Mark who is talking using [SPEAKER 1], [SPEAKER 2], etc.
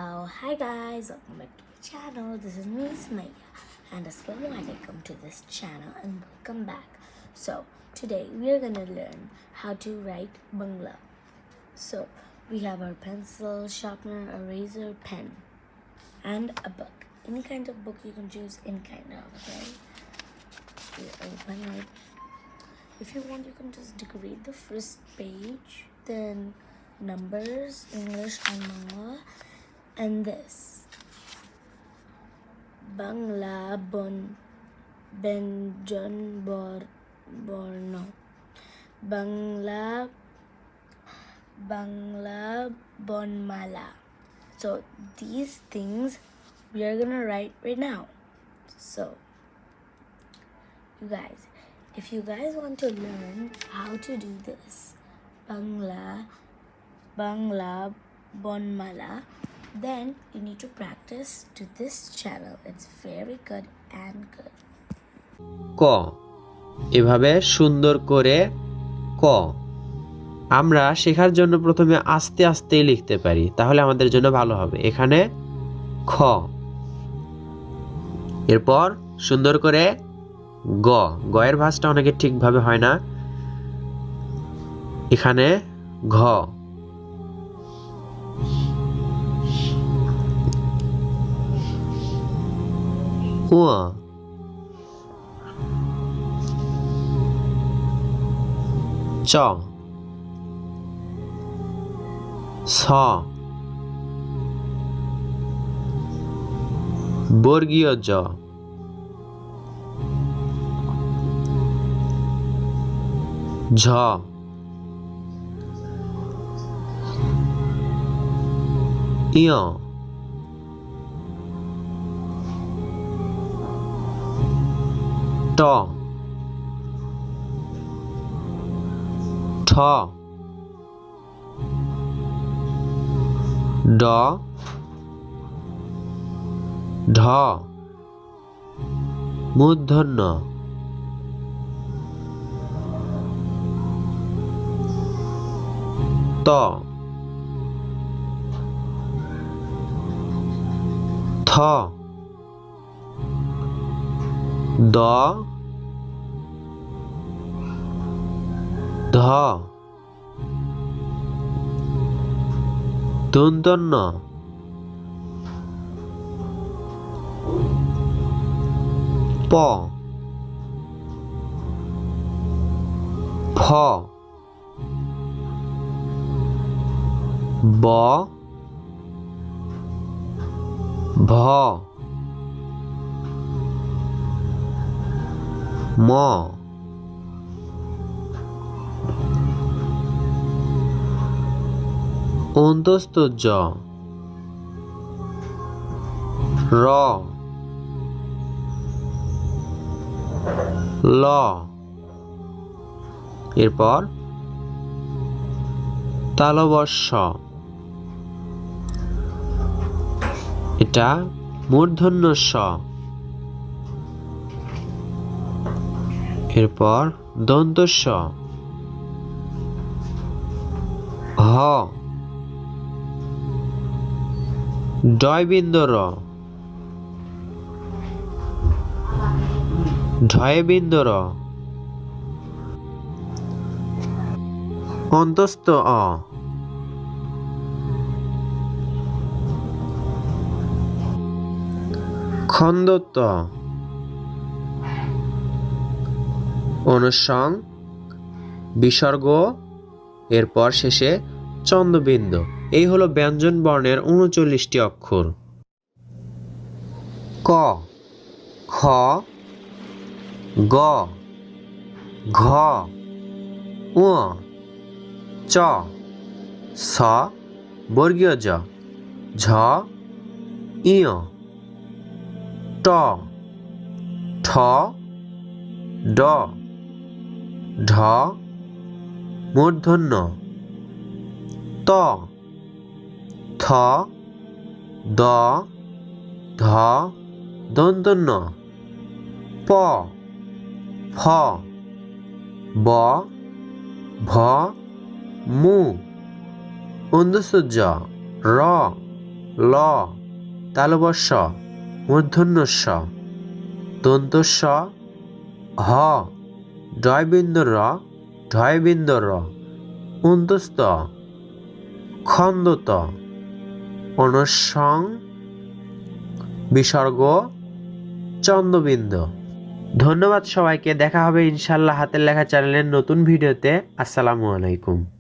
[SPEAKER 1] Oh, hi guys, welcome back to my channel. This is me, Sumaya, and Assalamualaikum to this channel and welcome back. So, today we are gonna learn how to write Bangla. So, we have our pencil, sharpener, eraser, pen, and a book. Any kind of book you can choose, any kind of, okay? You open it. If you want, you can just decorate the first page, then numbers, English, and Bangla, and this Bangla Benjon Borno Bangla Bonmala. So these things we are gonna write right now. So you guys, if you guys want to learn how to do this Bangla Bonmala, then you need to practice to this channel. It's very good and good.
[SPEAKER 2] ক এভাবে সুন্দর করে ক আমরা শেখার জন্য প্রথমে আস্তে আস্তে লিখতে পারি, তাহলে আমাদের জন্য ভালো হবে। এখানে খ, এরপর সুন্দর করে গ, গয়ের ভাঁজটা অনেকে ঠিকভাবে হয় না। এখানে ঘ, উ, চ, ছ, বর্গীয় জ, ঝ, ইয়, ট, ঠ, ড, ঢ, মূর্ধন্য, ত, থ, দ, ধ, দন্তন্য, প, ফ, ব, ভ, ম, অন্তস্থ জ, র, ল, এরপর তালবস্য, এটা মূর্ধন্য ষ, এরপর দন্তস্ব, হ, ডয়বিন্দু র, ঢয়বিন্দু র, অন্তস্থ অ, খন্দত্ব, অনুসং, বিসর্গ, এরপর শেষে চন্দ্রবিন্দু। এই হলো ব্যঞ্জন বর্ণের ৩৯টি অক্ষর। ক, খ, গ, ঘ, ঙ, চ, ছ, বর্গীয় জ, ঝ, ইয়, ট, ঠ, ড, ঢ, মূর্ধন্য, ত, থ, দ, ধ, দন্তন্য, প, ফ, ব, ভ, মু, অন্তস্থ জ, র, ল তালবস্য মূর্ধন্যস্য দন্তস্য হ ডয়বিন্দু র ঢয়বিন্দু র অন্তস্থ খন্দত অনস্বং বিসর্গ চন্দ্রবিন্দু। ধন্যবাদ সবাইকে। দেখা হবে ইনশাল্লাহ হাতের লেখা চ্যানেলের নতুন ভিডিওতে। আসসালামু আলাইকুম।